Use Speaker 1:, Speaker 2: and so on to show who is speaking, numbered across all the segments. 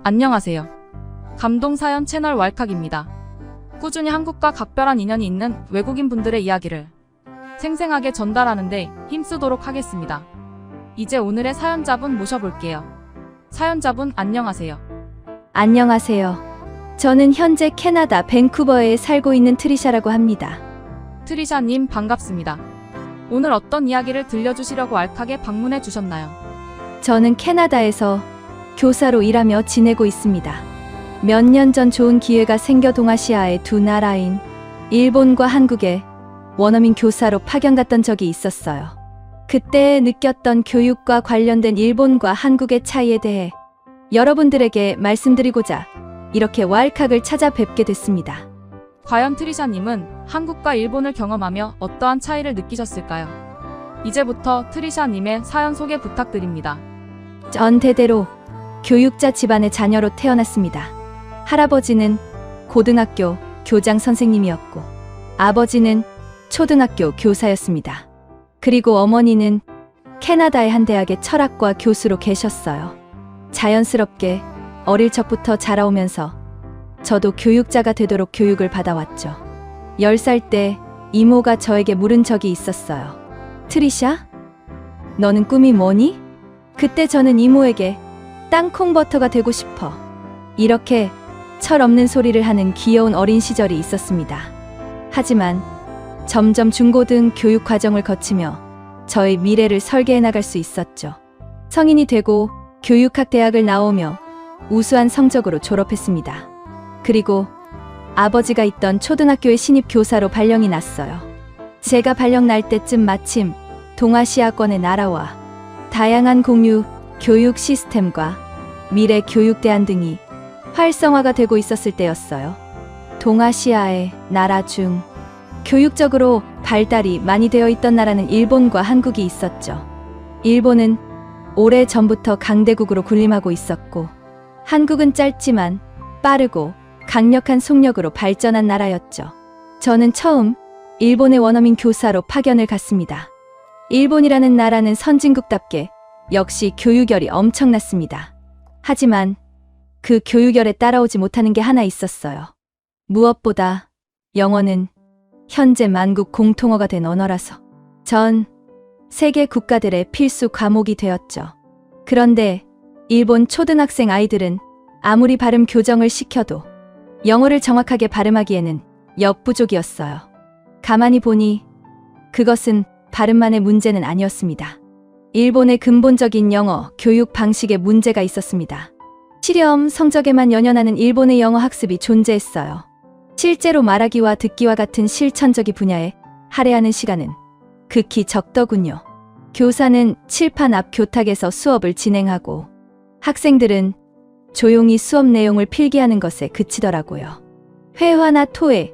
Speaker 1: 안녕하세요. 감동사연 채널 왈칵입니다. 꾸준히 한국과 각별한 인연이 있는 외국인 분들의 이야기를 생생하게 전달하는데 힘쓰도록 하겠습니다. 이제 오늘의 사연자분 모셔볼게요. 사연자분 안녕하세요.
Speaker 2: 안녕하세요. 저는 현재 캐나다 밴쿠버에 살고 있는 트리샤라고 합니다.
Speaker 1: 트리샤님 반갑습니다. 오늘 어떤 이야기를 들려주시려고 왈칵에 방문해 주셨나요?
Speaker 2: 저는 캐나다에서 교사로 일하며 지내고 있습니다. 몇 년 전 좋은 기회가 생겨 동아시아의 두 나라인 일본과 한국에 원어민 교사로 파견 갔던 적이 있었어요. 그때 느꼈던 교육과 관련된 일본과 한국의 차이에 대해 여러분들에게 말씀드리고자 이렇게 왈칵을 찾아뵙게 됐습니다.
Speaker 1: 과연 트리샤님은 한국과 일본을 경험하며 어떠한 차이를 느끼셨을까요? 이제부터 트리샤님의 사연 소개 부탁드립니다.
Speaker 2: 전 대대로 교육자 집안의 자녀로 태어났습니다. 할아버지는 고등학교 교장 선생님이었고 아버지는 초등학교 교사였습니다. 그리고 어머니는 캐나다의 한 대학의 철학과 교수로 계셨어요. 자연스럽게 어릴 적부터 자라오면서 저도 교육자가 되도록 교육을 받아왔죠. 10살 때 이모가 저에게 물은 적이 있었어요. 트리샤? 너는 꿈이 뭐니? 그때 저는 이모에게 땅콩버터가 되고 싶어. 이렇게 철없는 소리를 하는 귀여운 어린 시절이 있었습니다. 하지만 점점 중고등 교육 과정을 거치며 저의 미래를 설계해 나갈 수 있었죠. 성인이 되고 교육학 대학을 나오며 우수한 성적으로 졸업했습니다. 그리고 아버지가 있던 초등학교의 신입 교사로 발령이 났어요. 제가 발령 날 때쯤 마침 동아시아권의 나라와 다양한 공유 교육 시스템과 미래 교육 대안 등이 활성화가 되고 있었을 때였어요. 동아시아의 나라 중 교육적으로 발달이 많이 되어 있던 나라는 일본과 한국이 있었죠. 일본은 오래 전부터 강대국으로 군림하고 있었고 한국은 짧지만 빠르고 강력한 속력으로 발전한 나라였죠. 저는 처음 일본의 원어민 교사로 파견을 갔습니다. 일본이라는 나라는 선진국답게 역시 교육열이 엄청났습니다. 하지만 그 교육열에 따라오지 못하는 게 하나 있었어요. 무엇보다 영어는 현재 만국 공통어가 된 언어라서 전 세계 국가들의 필수 과목이 되었죠. 그런데 일본 초등학생 아이들은 아무리 발음 교정을 시켜도 영어를 정확하게 발음하기에는 역부족이었어요. 가만히 보니 그것은 발음만의 문제는 아니었습니다. 일본의 근본적인 영어 교육 방식에 문제가 있었습니다. 실험 성적에만 연연하는 일본의 영어 학습이 존재했어요. 실제로 말하기와 듣기와 같은 실천적인 분야에 할애하는 시간은 극히 적더군요. 교사는 칠판 앞 교탁에서 수업을 진행하고 학생들은 조용히 수업 내용을 필기하는 것에 그치더라고요. 회화나 토해,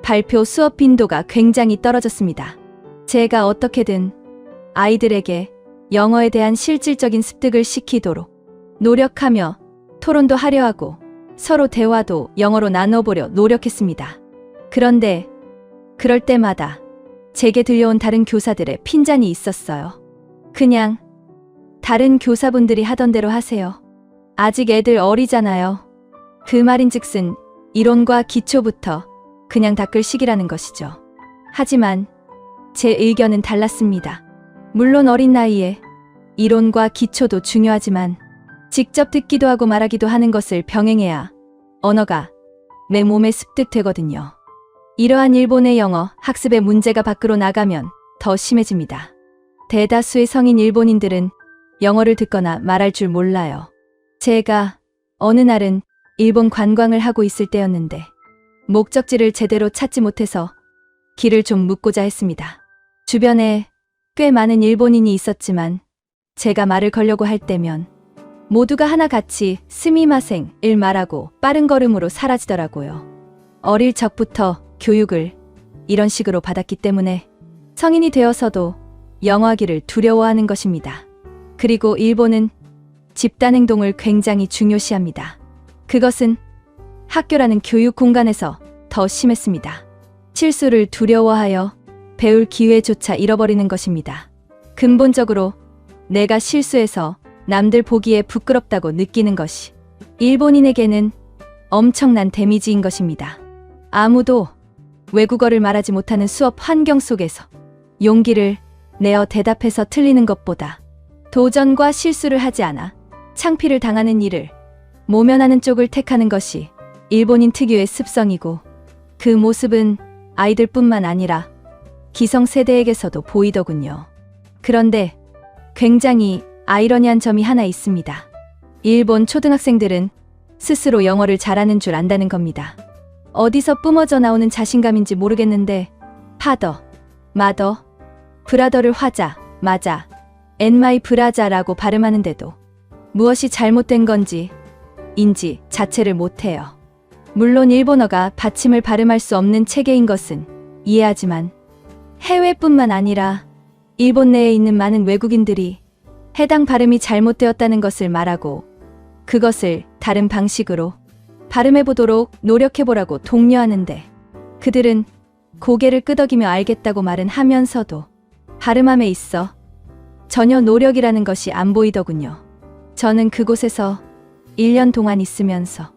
Speaker 2: 발표 수업 빈도가 굉장히 떨어졌습니다. 제가 어떻게든 아이들에게 영어에 대한 실질적인 습득을 시키도록 노력하며 토론도 하려 하고 서로 대화도 영어로 나눠보려 노력했습니다. 그런데 그럴 때마다 제게 들려온 다른 교사들의 핀잔이 있었어요. 그냥 다른 교사분들이 하던 대로 하세요. 아직 애들 어리잖아요. 그 말인즉슨 이론과 기초부터 그냥 닦을 시기라는 것이죠. 하지만 제 의견은 달랐습니다. 물론 어린 나이에 이론과 기초도 중요하지만 직접 듣기도 하고 말하기도 하는 것을 병행해야 언어가 내 몸에 습득되거든요. 이러한 일본의 영어 학습의 문제가 밖으로 나가면 더 심해집니다. 대다수의 성인 일본인들은 영어를 듣거나 말할 줄 몰라요. 제가 어느 날은 일본 관광을 하고 있을 때였는데 목적지를 제대로 찾지 못해서 길을 좀 묻고자 했습니다. 주변에 꽤 많은 일본인이 있었지만 제가 말을 걸려고 할 때면 모두가 하나같이 스미마생을 말하고 빠른 걸음으로 사라지더라고요. 어릴 적부터 교육을 이런 식으로 받았기 때문에 성인이 되어서도 영어하기를 두려워하는 것입니다. 그리고 일본은 집단 행동을 굉장히 중요시합니다. 그것은 학교라는 교육 공간에서 더 심했습니다. 실수를 두려워하여 배울 기회조차 잃어버리는 것입니다. 근본적으로 내가 실수해서 남들 보기에 부끄럽다고 느끼는 것이 일본인에게는 엄청난 데미지인 것입니다. 아무도 외국어를 말하지 못하는 수업 환경 속에서 용기를 내어 대답해서 틀리는 것보다 도전과 실수를 하지 않아 창피를 당하는 일을 모면하는 쪽을 택하는 것이 일본인 특유의 습성이고, 그 모습은 아이들뿐만 아니라 기성세대에게서도 보이더군요. 그런데 굉장히 아이러니한 점이 하나 있습니다. 일본 초등학생들은 스스로 영어를 잘하는 줄 안다는 겁니다. 어디서 뿜어져 나오는 자신감인지 모르겠는데 파더, 마더, 브라더를 화자, 마자, 엔마이 브라자라고 발음하는데도 무엇이 잘못된 건지 인지 자체를 못해요. 물론 일본어가 받침을 발음할 수 없는 체계인 것은 이해하지만 해외뿐만 아니라 일본 내에 있는 많은 외국인들이 해당 발음이 잘못되었다는 것을 말하고 그것을 다른 방식으로 발음해보도록 노력해보라고 독려하는데, 그들은 고개를 끄덕이며 알겠다고 말은 하면서도 발음함에 있어 전혀 노력이라는 것이 안 보이더군요. 저는 그곳에서 1년 동안 있으면서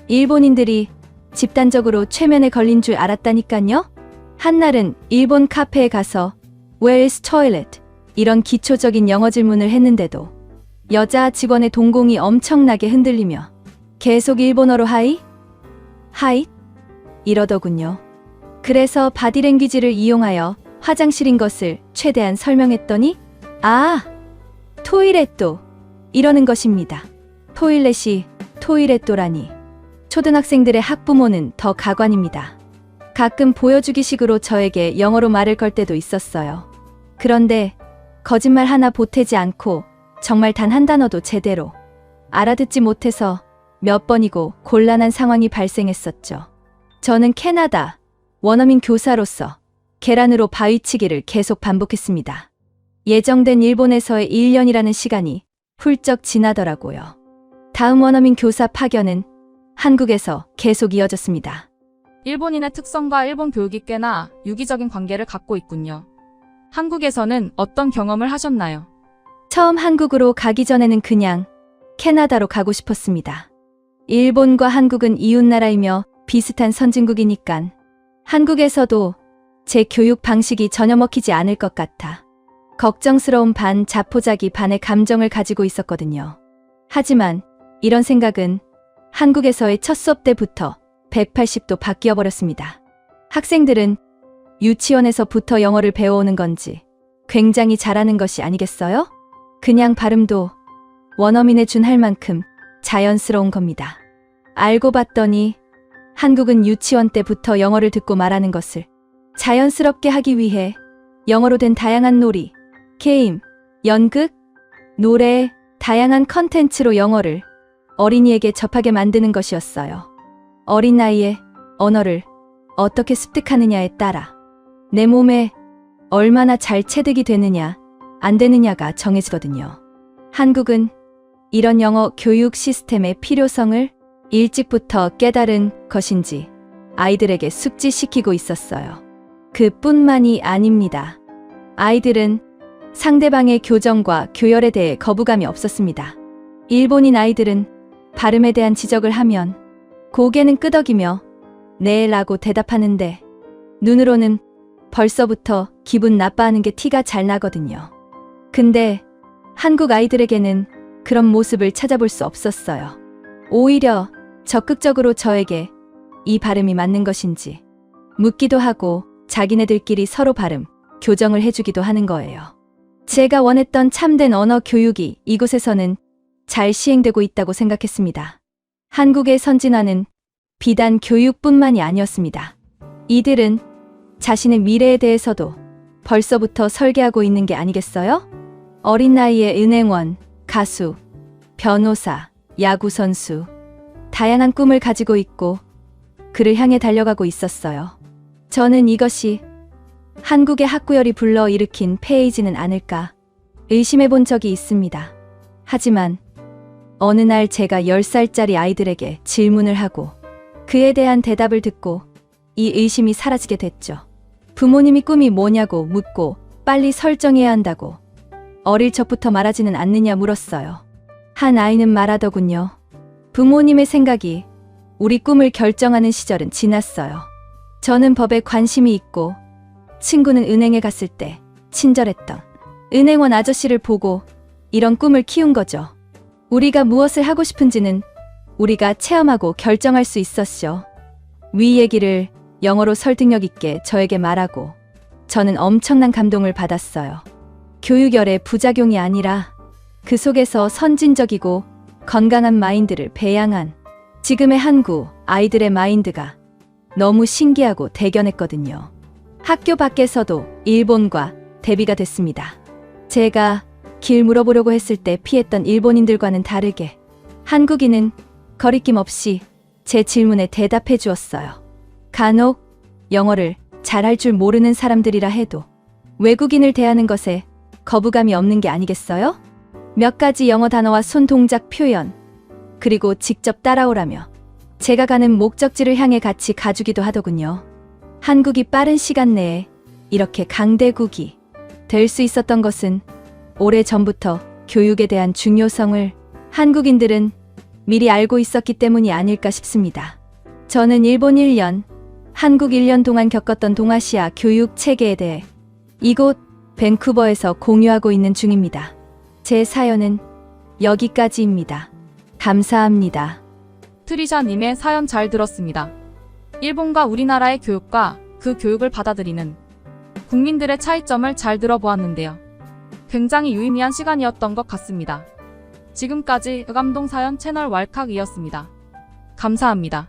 Speaker 2: 일본인들이 집단적으로 최면에 걸린 줄 알았다니깐요. 한날은 일본 카페에 가서 Where is toilet? 이런 기초적인 영어 질문을 했는데도 여자 직원의 동공이 엄청나게 흔들리며 계속 일본어로 하이? 하이? 이러더군요. 그래서 바디랭귀지를 이용하여 화장실인 것을 최대한 설명했더니 아, 토이렛도 이러는 것입니다. 토일렛이 토이렛도라니. 초등학생들의 학부모는 더 가관입니다. 가끔 보여주기식으로 저에게 영어로 말을 걸 때도 있었어요. 그런데 거짓말 하나 보태지 않고 정말 단 한 단어도 제대로 알아듣지 못해서 몇 번이고 곤란한 상황이 발생했었죠. 저는 캐나다 원어민 교사로서 계란으로 바위치기를 계속 반복했습니다. 예정된 일본에서의 1년이라는 시간이 훌쩍 지나더라고요. 다음 원어민 교사 파견은 한국에서 계속 이어졌습니다.
Speaker 1: 일본인의 특성과 일본 교육이 꽤나 유기적인 관계를 갖고 있군요. 한국에서는 어떤 경험을 하셨나요?
Speaker 2: 처음 한국으로 가기 전에는 그냥 캐나다로 가고 싶었습니다. 일본과 한국은 이웃나라이며 비슷한 선진국이니깐 한국에서도 제 교육 방식이 전혀 먹히지 않을 것 같아 걱정스러운 반 자포자기 반의 감정을 가지고 있었거든요. 하지만 이런 생각은 한국에서의 첫 수업 때부터 180도 바뀌어 버렸습니다. 학생들은 유치원에서부터 영어를 배워오는 건지 굉장히 잘하는 것이 아니겠어요? 그냥 발음도 원어민에 준할 만큼 자연스러운 겁니다. 알고 봤더니 한국은 유치원 때부터 영어를 듣고 말하는 것을 자연스럽게 하기 위해 영어로 된 다양한 놀이, 게임, 연극, 노래, 다양한 컨텐츠로 영어를 어린이에게 접하게 만드는 것이었어요. 어린 나이에 언어를 어떻게 습득하느냐에 따라 내 몸에 얼마나 잘 체득이 되느냐, 안 되느냐가 정해지거든요. 한국은 이런 영어 교육 시스템의 필요성을 일찍부터 깨달은 것인지 아이들에게 숙지시키고 있었어요. 그뿐만이 아닙니다. 아이들은 상대방의 교정과 교열에 대해 거부감이 없었습니다. 일본인 아이들은 발음에 대한 지적을 하면 고개는 끄덕이며 네 라고 대답하는데 눈으로는 벌써부터 기분 나빠하는 게 티가 잘 나거든요. 근데 한국 아이들에게는 그런 모습을 찾아볼 수 없었어요. 오히려 적극적으로 저에게 이 발음이 맞는 것인지 묻기도 하고 자기네들끼리 서로 발음 교정을 해주기도 하는 거예요. 제가 원했던 참된 언어 교육이 이곳에서는 잘 시행되고 있다고 생각했습니다. 한국의 선진화는 비단 교육뿐만이 아니었습니다. 이들은 자신의 미래에 대해서도 벌써부터 설계하고 있는 게 아니겠어요? 어린 나이에 은행원, 가수, 변호사, 야구선수, 다양한 꿈을 가지고 있고 그를 향해 달려가고 있었어요. 저는 이것이 한국의 학구열이 불러일으킨 폐해이지는 않을까 의심해 본 적이 있습니다. 하지만 어느 날 제가 10살짜리 아이들에게 질문을 하고 그에 대한 대답을 듣고 이 의심이 사라지게 됐죠. 부모님이 꿈이 뭐냐고 묻고 빨리 설정해야 한다고 어릴 적부터 말하지는 않느냐 물었어요. 한 아이는 말하더군요. 부모님의 생각이 우리 꿈을 결정하는 시절은 지났어요. 저는 법에 관심이 있고 친구는 은행에 갔을 때 친절했던 은행원 아저씨를 보고 이런 꿈을 키운 거죠. 우리가 무엇을 하고 싶은지는 우리가 체험하고 결정할 수 있었죠. 위 얘기를 영어로 설득력 있게 저에게 말하고 저는 엄청난 감동을 받았어요. 교육열의 부작용이 아니라 그 속에서 선진적이고 건강한 마인드를 배양한 지금의 한국 아이들의 마인드가 너무 신기하고 대견했거든요. 학교 밖에서도 일본과 대비가 됐습니다. 제가 길 물어보려고 했을 때 피했던 일본인들과는 다르게 한국인은 거리낌 없이 제 질문에 대답해 주었어요. 간혹 영어를 잘할 줄 모르는 사람들이라 해도 외국인을 대하는 것에 거부감이 없는 게 아니겠어요? 몇 가지 영어 단어와 손 동작 표현, 그리고 직접 따라오라며 제가 가는 목적지를 향해 같이 가주기도 하더군요. 한국이 빠른 시간 내에 이렇게 강대국이 될 수 있었던 것은 오래전부터 교육에 대한 중요성을 한국인들은 미리 알고 있었기 때문이 아닐까 싶습니다. 저는 일본 1년, 한국 1년 동안 겪었던 동아시아 교육 체계에 대해 이곳 밴쿠버에서 공유하고 있는 중입니다. 제 사연은 여기까지입니다. 감사합니다.
Speaker 1: 트리샤님의 사연 잘 들었습니다. 일본과 우리나라의 교육과 그 교육을 받아들이는 국민들의 차이점을 잘 들어보았는데요. 굉장히 유의미한 시간이었던 것 같습니다. 지금까지 의감동 사연 채널 왈칵이었습니다. 감사합니다.